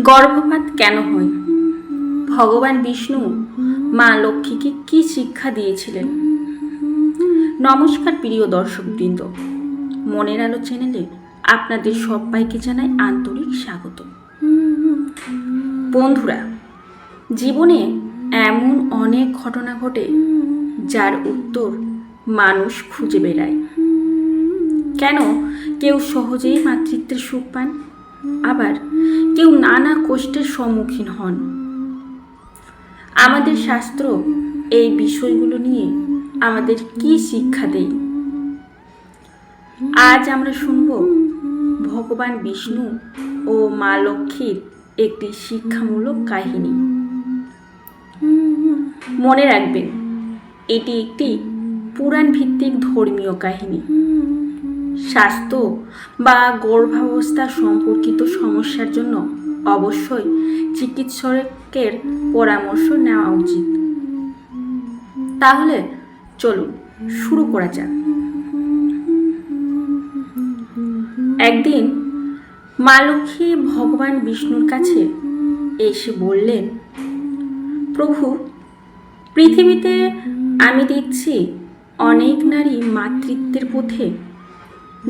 গর্ভপাত কেন হয়? ভগবান বিষ্ণু মা লক্ষ্মীকে কি শিক্ষা দিয়েছিলেন? নমস্কার প্রিয় দর্শকবৃন্দ, মনের আলো চ্যানেলে আপনাদের সবাইকে জানাই আন্তরিক স্বাগত। বন্ধুরা, জীবনে এমন অনেক ঘটনা ঘটে যার উত্তর মানুষ খুঁজে বেড়ায়। কেন কেউ সহজেই মাতৃত্বের সুখ পান, আবার কেউ নানা কষ্টের সম্মুখীন হন। আমাদের শাস্ত্র এই বিষয়গুলো নিয়ে আমাদের কি শিক্ষা দেয়? আজ আমরা শুনব ভগবান বিষ্ণু ও মা লক্ষ্মীর একটি শিক্ষামূলক কাহিনী। মনে রাখবেন, এটি একটি পুরাণ ভিত্তিক ধর্মীয় কাহিনী। স্বাস্থ্য বা গর্ভাবস্থা সম্পর্কিত সমস্যার জন্য অবশ্যই চিকিৎসকের পরামর্শ নেওয়া উচিত। তাহলে চলুন শুরু করা যাক। একদিন মা লক্ষ্মী ভগবান বিষ্ণুর কাছে এসে বললেন, প্রভু, পৃথিবীতে আমি দেখছি অনেক নারী মাতৃত্বের পথে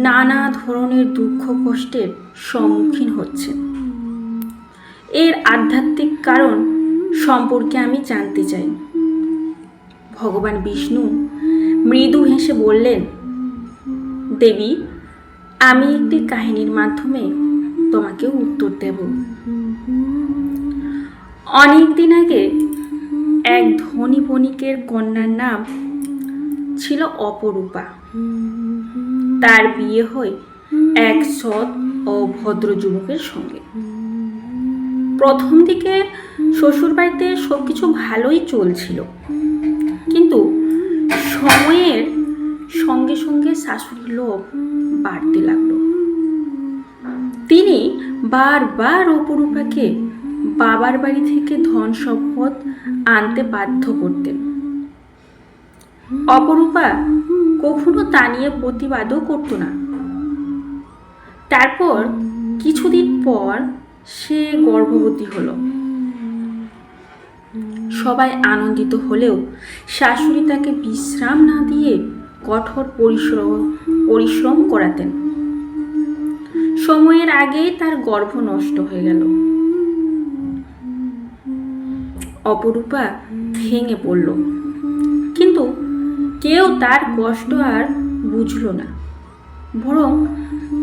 নানা ধরনের দুঃখ কষ্টের সম্মুখীন হচ্ছে। এর আধ্যাত্মিক কারণ সম্পর্কে আমি জানতে চাই। ভগবান বিষ্ণু মৃদু হেসে বললেন, দেবী, আমি একটি কাহিনীর মাধ্যমে তোমাকে উত্তর দেব। অনেক দিন আগে এক ধনী বণিকের কন্যার নাম ছিল অপরূপা। তার বিয়ে হয় এক সৎ ও ভদ্র যুবকের সঙ্গে। প্রথম দিকে শ্বশুরবাড়িতে সবকিছু ভালোই চলছিল, কিন্তু সময়ের সঙ্গে সঙ্গে শাশুড়ির লোভ বাড়তে লাগলো। তিনি বারবার অপরূপাকে বাবার বাড়ি থেকে ধন সম্পদ আনতে বাধ্য করতেন। অপরূপা কখনো তা নিয়ে প্রতিবাদও করত না। তারপর কিছুদিন পর সে গর্ভবতী হলো। সবাই আনন্দিত হলেও শাশুড়ি তাকে বিশ্রাম না দিয়ে কঠোর পরিশ্রম করাতেন। সময়ের আগেই তার গর্ভ নষ্ট হয়ে গেল। অপরূপা ভেঙে পড়ল, কিন্তু কেউ তার কষ্ট আর বুঝল না, বরং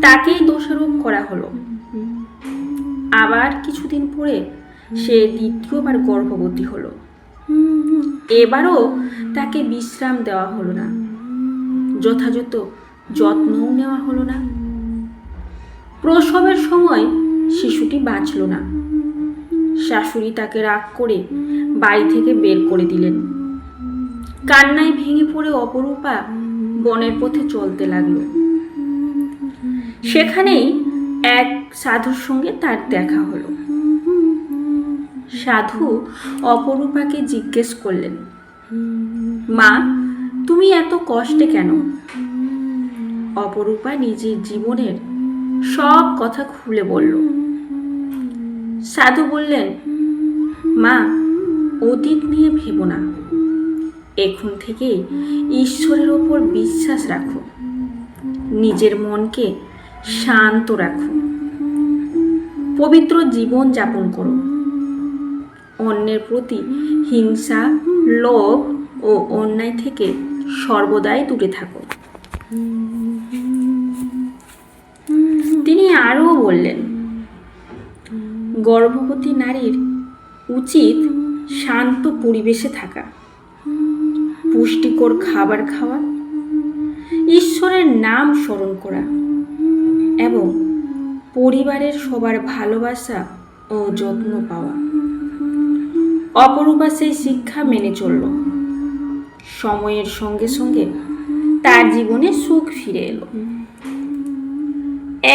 তাকেই দোষারোপ করা হলো। আবার কিছুদিন পরে সে দ্বিতীয়বার গর্ভবতী হলো। এবারও তাকে বিশ্রাম দেওয়া হলো না, যথাযথ যত্নও নেওয়া হলো না। প্রসবের সময় শিশুটি বাঁচল না। শাশুড়ি তাকে রাগ করে বাড়ি থেকে বের করে দিলেন। কান্নায় ভেঙে পড়ে অপরূপা বনের পথে চলতে লাগলো। সেখানেই এক সাধুর সঙ্গে তার দেখা হলো। সাধু অপরূপাকে জিজ্ঞেস করলেন, মা, তুমি এত কষ্টে কেন? অপরূপা নিজের জীবনের সব কথা খুলে বলল। সাধু বললেন, মা, অতীত নিয়ে ভেবো না, এখন থেকে ঈশ্বরের ওপর বিশ্বাস রাখো, নিজের মনকে শান্ত রাখো, পবিত্র জীবন যাপন করো, অন্যের প্রতি হিংসা, লোভ ও অন্যায় থেকে সর্বদাই দূরে থাকো। তিনি আরও বললেন, গর্ভবতী নারীর উচিত শান্ত পরিবেশে থাকা, পুষ্টিকর খাবার খাওয়া, ঈশ্বরের নাম স্মরণ করা এবং পরিবারের সবার ভালোবাসা ও যত্ন পাওয়া। অপরূপা সেই শিক্ষা মেনে চলল। সময়ের সঙ্গে সঙ্গে তার জীবনে সুখ ফিরে এলো।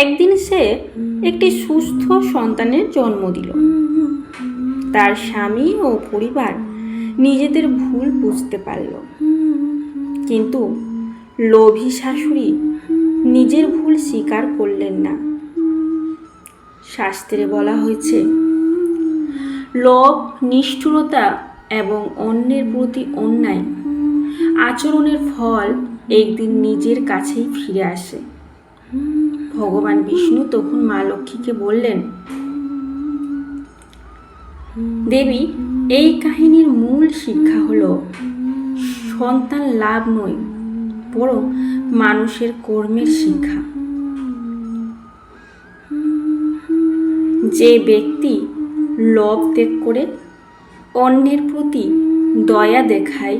একদিন সে একটি সুস্থ সন্তানের জন্ম দিল। তার স্বামী ও পরিবার নিজেদের ভুল বুঝতে পারল, কিন্তু লোভী শাশুড়ি নিজের ভুল স্বীকার করলেন না। শাস্ত্রে বলা হয়েছে, লোভ, নিষ্ঠুরতা এবং অন্যের প্রতি অন্যায় আচরণের ফল একদিন নিজের কাছেই ফিরে আসে। ভগবান বিষ্ণু তখন মা লক্ষ্মীকে বললেন, দেবী, এই কাহিনীর মূল শিক্ষা হলো সন্তান লাভ নয়, বরং মানুষের কর্মের শিক্ষা। যে ব্যক্তি লোভ ত্যাগ করে, অন্যের প্রতি দয়া দেখায়,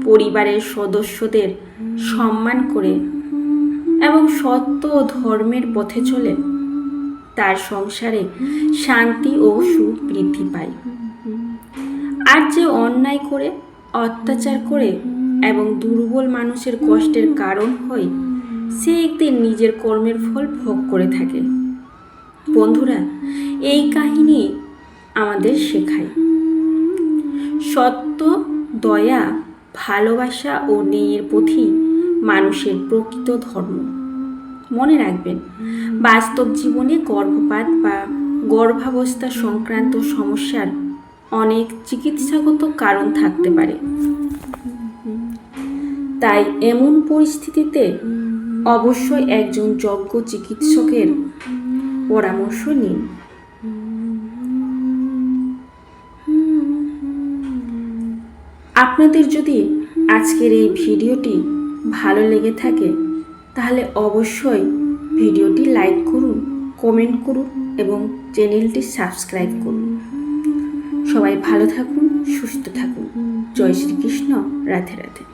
পরিবারের সদস্যদের সম্মান করে এবং সত্য ও ধর্মের পথে চলে, তার সংসারে শান্তি ও সুখ বৃদ্ধি পায়। আর যে অন্যায় করে, অত্যাচার করে এবং দুর্বল মানুষের কষ্টের কারণ হয়, সে একদিন নিজের কর্মের ফল ভোগ করে থাকে। বন্ধুরা, এই কাহিনী আমাদের শেখায় সত্য, দয়া, ভালোবাসা ও ন্যায়ের পথই মানুষের প্রকৃত ধর্ম। মনে রাখবেন, বাস্তব জীবনে গর্ভপাত বা গর্ভাবস্থা সংক্রান্ত সমস্যার অনেক চিকিৎসাগত কারণ থাকতে পারে। তাই এমন পরিস্থিতিতে অবশ্যই একজন যোগ্য চিকিৎসকের পরামর্শ নিন। আপনাদের যদি আজকের এই ভিডিওটি ভালো লেগে থাকে, তাহলে অবশ্যই ভিডিওটি লাইক করুন, কমেন্ট করুন এবং চ্যানেলটি সাবস্ক্রাইব করুন। সবাই ভালো থাকুন, সুস্থ থাকুন। জয় শ্রীকৃষ্ণ। রাধে রাধে।